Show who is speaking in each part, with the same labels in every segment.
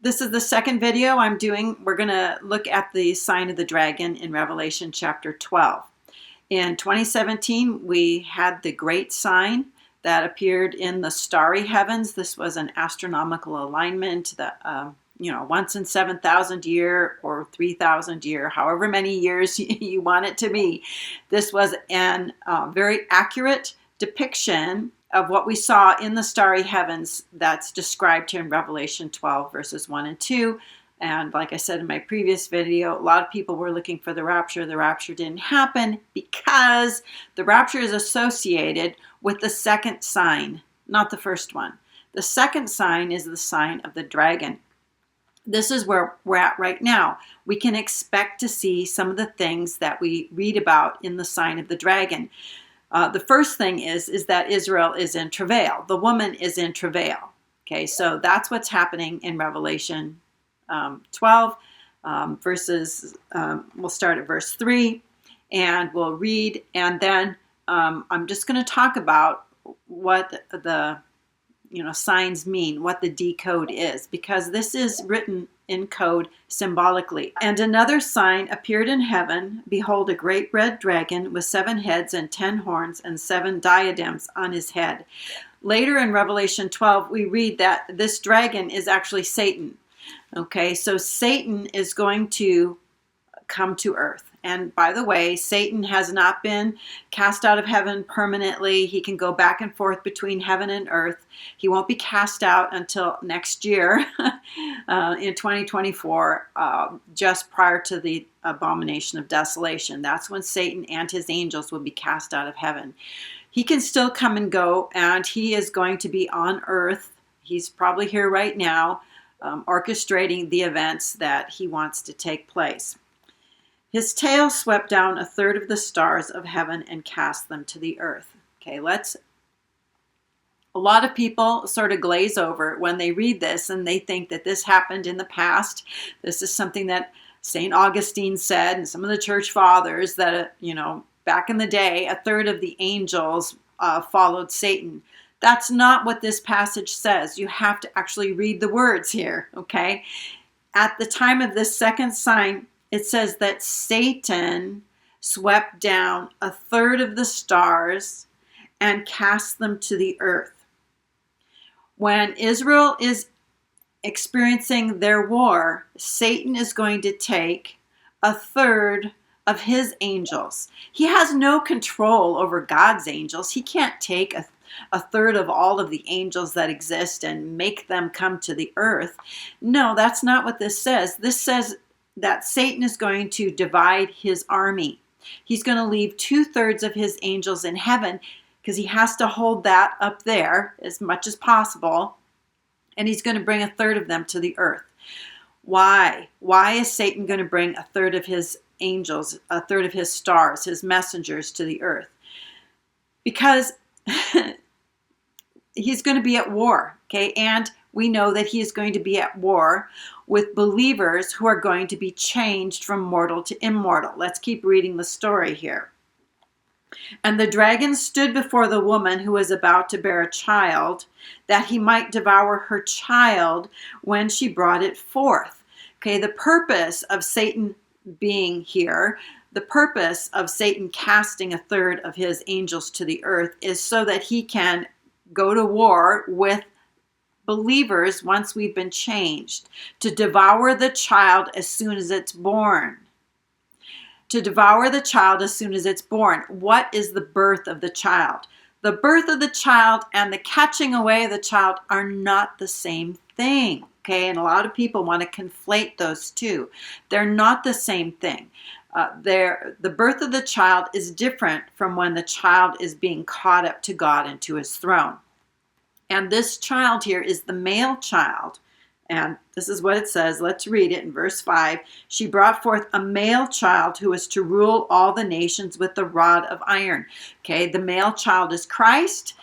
Speaker 1: This is the second video I'm doing. We're going to look at the sign of the dragon in Revelation chapter 12. In 2017, we had the great sign that appeared in the starry heavens. This was an astronomical alignment that, once in 7,000 year or 3,000 year, however many years you want it to be. This was an very accurate depiction of what we saw in the starry heavens that's described here in Revelation 12 verses 1 and 2. And like I said in my previous video, a lot of people were looking for the rapture. The rapture didn't happen because the rapture is associated with the second sign, not the first one. The second sign is the sign of the dragon. This is where we're at right now. We can expect to see some of the things that we read about in the sign of the dragon. The first thing is that Israel is in travail. The woman is in travail. Okay, so that's what's happening in Revelation 12 verses. We'll start at verse 3 and we'll read, and then I'm just going to talk about what the signs mean, what the decode is, because this is written in code symbolically. And another sign appeared in heaven. Behold, a great red dragon with 7 heads and 10 horns and 7 diadems on his head. Later in Revelation 12, we read that this dragon is actually Satan. Okay, so Satan is going to come to earth. And by the way, Satan has not been cast out of heaven permanently. He can go back and forth between heaven and earth. He won't be cast out until next year in 2024, just prior to the abomination of desolation. That's when Satan and his angels will be cast out of heaven. He can still come and go, and he is going to be on earth. He's probably here right now, orchestrating the events that he wants to take place. His tail swept down a third of the stars of heaven and cast them to the earth. Okay, a lot of people sort of glaze over when they read this and they think that this happened in the past. This is something that St. Augustine said and some of the church fathers that, back in the day, a third of the angels followed Satan. That's not what this passage says. You have to actually read the words here, okay? At the time of this second sign, it says that Satan swept down a third of the stars and cast them to the earth. When Israel is experiencing their war, Satan is going to take a third of his angels. He has no control over God's angels. He can't take a third of all of the angels that exist and make them come to the earth. No, that's not what this says. This says that Satan is going to divide his army. He's going to leave 2/3 of his angels in heaven because he has to hold that up there as much as possible. And he's going to bring a third of them to the earth. Why? Why is Satan going to bring a third of his angels, a third of his stars, his messengers to the earth? Because he's going to be at war, okay? And we know that he is going to be at war with believers who are going to be changed from mortal to immortal. Let's keep reading the story here. And the dragon stood before the woman who was about to bear a child, that he might devour her child when she brought it forth. Okay, the purpose of Satan being here, the purpose of Satan casting a third of his angels to the earth is so that he can go to war with believers once we've been changed, to devour the child as soon as it's born. To devour the child as soon as it's born. What is the birth of the child? The birth of the child and the catching away of the child are not the same thing. Okay, and a lot of people want to conflate those two. They're not the same thing. The birth of the child is different from when the child is being caught up to God and to his throne. And this child here is the male child. And this is what it says. Let's read it in verse 5. She brought forth a male child who is to rule all the nations with the rod of iron. Okay, the male child is Christ.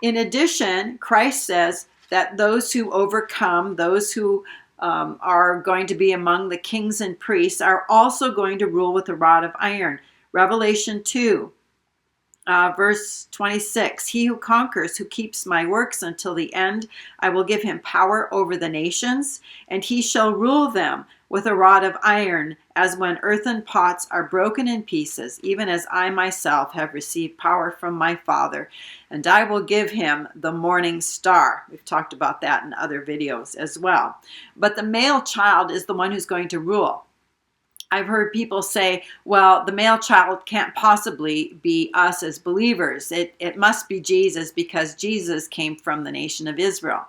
Speaker 1: In addition, Christ says that those who overcome, those who are going to be among the kings and priests, are also going to rule with a rod of iron. Revelation 2. Verse 26, he who conquers, who keeps my works until the end, I will give him power over the nations, and he shall rule them with a rod of iron, as when earthen pots are broken in pieces, even as I myself have received power from my Father, and I will give him the morning star. We've talked about that in other videos as well. But the male child is the one who's going to rule. I've heard people say, well, the male child can't possibly be us as believers. It must be Jesus because Jesus came from the nation of Israel.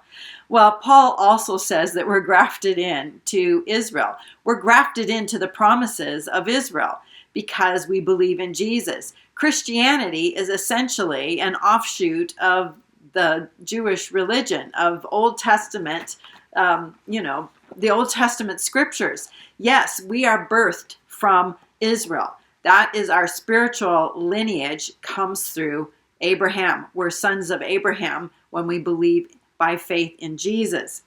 Speaker 1: Well, Paul also says that we're grafted in to Israel. We're grafted into the promises of Israel because we believe in Jesus. Christianity is essentially an offshoot of the Jewish religion, of Old Testament, the Old Testament scriptures. Yes, we are birthed from Israel. That is our spiritual lineage, comes through Abraham. We're sons of Abraham when we believe by faith in Jesus.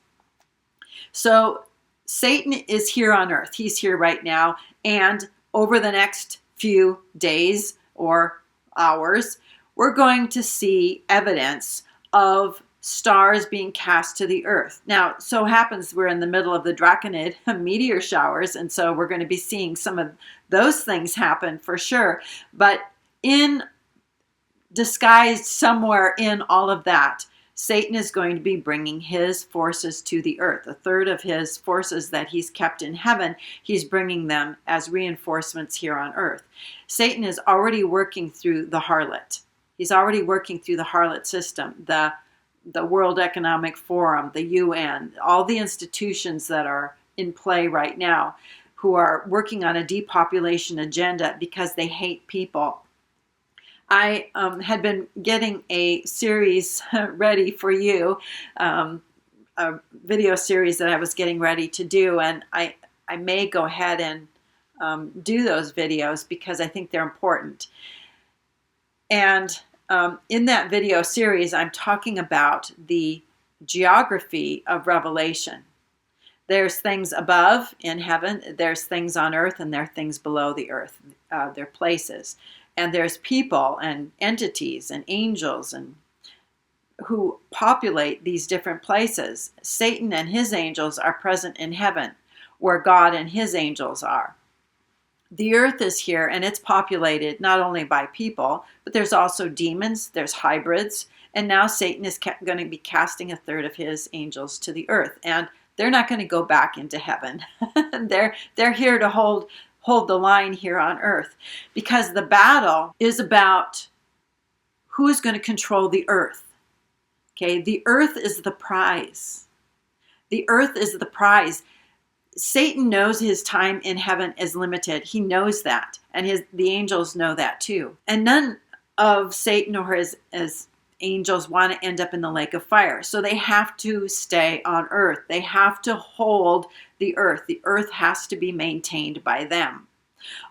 Speaker 1: So Satan is here on earth. He's here right now. And over the next few days or hours, we're going to see evidence of stars being cast to the earth. Now, it so happens we're in the middle of the Draconid meteor showers, and so we're going to be seeing some of those things happen for sure. But disguised somewhere in all of that, Satan is going to be bringing his forces to the earth. A third of his forces that he's kept in heaven, he's bringing them as reinforcements here on earth. Satan is already working through the harlot. He's already working through the harlot system, the World Economic Forum, the UN, all the institutions that are in play right now who are working on a depopulation agenda because they hate people. I had been getting a series ready for you, a video series that I was getting ready to do, and I may go ahead and do those videos because I think they're important. And in that video series, I'm talking about the geography of Revelation. There's things above in heaven, there's things on earth, and there are things below the earth. They're places. And there's people and entities and angels and who populate these different places. Satan and his angels are present in heaven, where God and his angels are. The earth is here, and it's populated not only by people, but there's also demons, there's hybrids, and now Satan is going to be casting a third of his angels to the earth, and they're not going to go back into heaven. They're here to hold the line here on earth, because the battle is about who's going to control the earth. Okay, the earth is the prize. The earth is the prize. Satan knows his time in heaven is limited. He knows that, and the angels know that too. And none of Satan or his angels want to end up in the lake of fire. So they have to stay on earth. They have to hold the earth. The earth has to be maintained by them.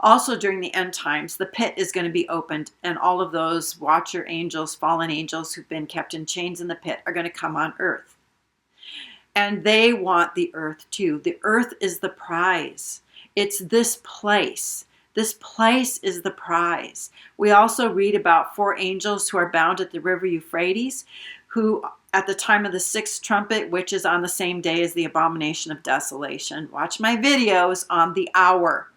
Speaker 1: Also, during the end times, the pit is going to be opened, and all of those watcher angels, fallen angels who've been kept in chains in the pit are going to come on earth. And they want the earth too. The earth is the prize. It's this place. This place is the prize. We also read about 4 angels who are bound at the river Euphrates, who at the time of the 6th trumpet, which is on the same day as the abomination of desolation. Watch my videos on the hour.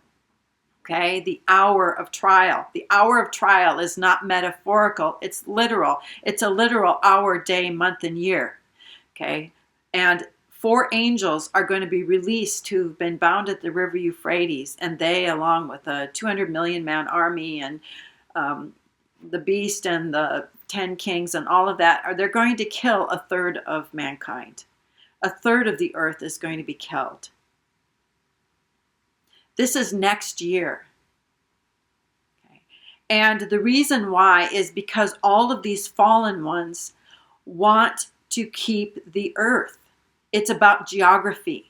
Speaker 1: Okay, the hour of trial. The hour of trial is not metaphorical. It's literal. It's a literal hour, day, month, and year. Okay. And 4 angels are going to be released who've been bound at the river Euphrates, and they, along with a 200 million man army and the beast and the 10 kings and all of that, they're going to kill a third of mankind. A third of the earth is going to be killed. This is next year. Okay. And the reason why is because all of these fallen ones want to keep the earth. It's about geography.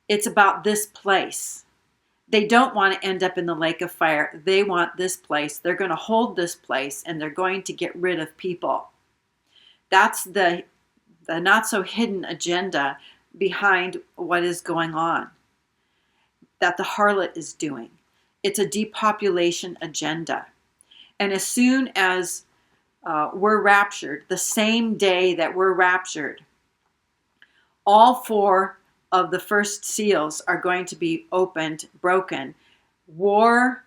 Speaker 1: It's about this place. They don't want to end up in the lake of fire. They want this place. They're going to hold this place, and they're going to get rid of people. That's the not so hidden agenda behind what is going on, that the harlot is doing. It's a depopulation agenda. And as soon as we're raptured, the same day that we're raptured, all 4 of the first seals are going to be opened, broken. War,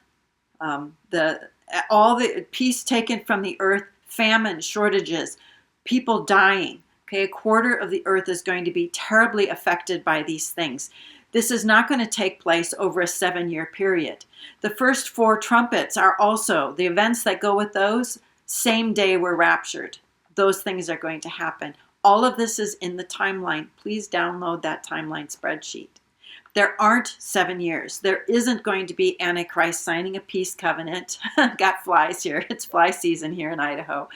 Speaker 1: all the peace taken from the earth, famine, shortages, people dying. Okay, 1/4 of the earth is going to be terribly affected by these things. This is not going to take place over a 7-year period. The first 4 trumpets are also the events that go with those. Same day we're raptured. Those things are going to happen. All of this is in the timeline. Please download that timeline spreadsheet. There aren't 7 years. There isn't going to be Antichrist signing a peace covenant. Got flies here. It's fly season here in Idaho.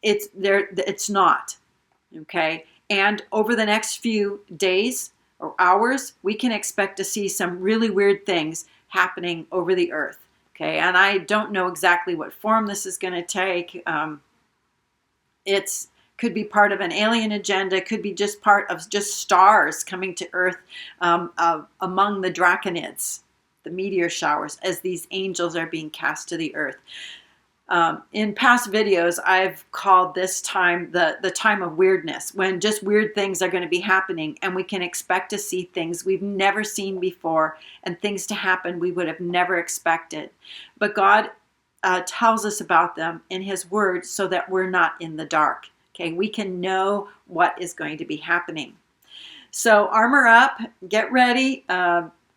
Speaker 1: It's not. Okay. And over the next few days or hours, we can expect to see some really weird things happening over the earth. Okay. And I don't know exactly what form this is going to take. It's could be part of an alien agenda, could be just part of just stars coming to Earth among the draconids, the meteor showers, as these angels are being cast to the earth. In past videos, I've called this time the time of weirdness, when just weird things are going to be happening and we can expect to see things we've never seen before and things to happen we would have never expected. But God tells us about them in His Word so that we're not in the dark. Okay, we can know what is going to be happening. So armor up, get ready.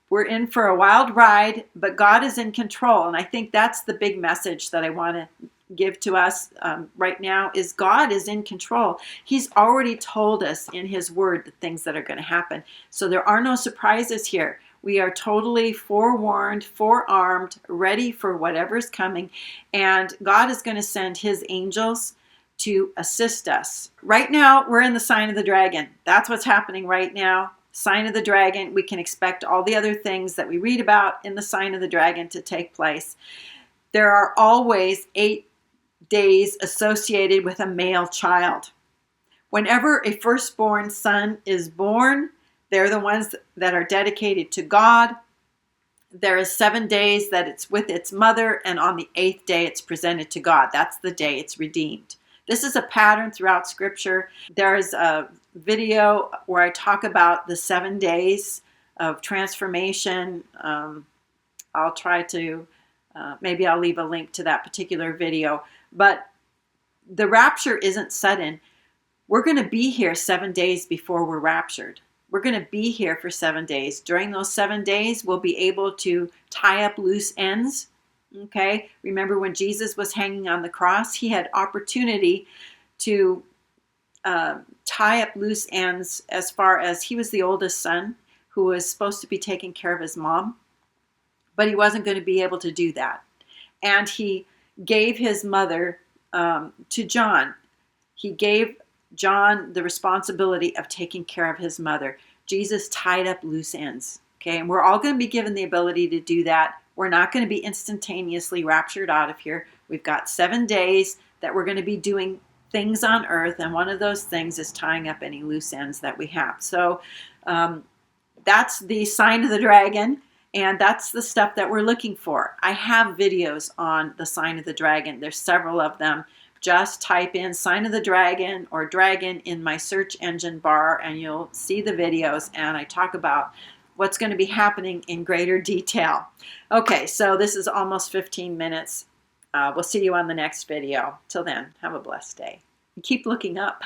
Speaker 1: We're in for a wild ride, but God is in control. And I think that's the big message that I want to give to us right now is God is in control. He's already told us in His Word the things that are going to happen. So there are no surprises here. We are totally forewarned, forearmed, ready for whatever's coming. And God is going to send His angels to assist us. Right now, we're in the sign of the dragon. That's what's happening right now. Sign of the dragon. We can expect all the other things that we read about in the sign of the dragon to take place. There are always 8 days associated with a male child. Whenever a firstborn son is born, they're the ones that are dedicated to God. There is 7 days that it's with its mother, and on the 8th day it's presented to God. That's the day it's redeemed. This is a pattern throughout Scripture. There's a video where I talk about the 7 days of transformation. I'll try to, maybe I'll leave a link to that particular video. But the rapture isn't sudden. We're going to be here 7 days before we're raptured. We're going to be here for 7 days. During those 7 days, we'll be able to tie up loose ends. Okay, remember when Jesus was hanging on the cross, He had opportunity to tie up loose ends as far as He was the oldest son who was supposed to be taking care of his mom, but He wasn't going to be able to do that. And He gave His mother to John. He gave John the responsibility of taking care of his mother. Jesus tied up loose ends. Okay, and we're all going to be given the ability to do that. We're not going to be instantaneously raptured out of here. We've got 7 days that we're going to be doing things on earth, and one of those things is tying up any loose ends that we have. So that's the sign of the dragon, and that's the stuff that we're looking for. I have videos on the sign of the dragon. There's several of them. Just type in sign of the dragon or dragon in my search engine bar, and you'll see the videos, and I talk about what's going to be happening in greater detail. Okay, so this is almost 15 minutes. We'll see you on the next video. Till then, have a blessed day. Keep looking up.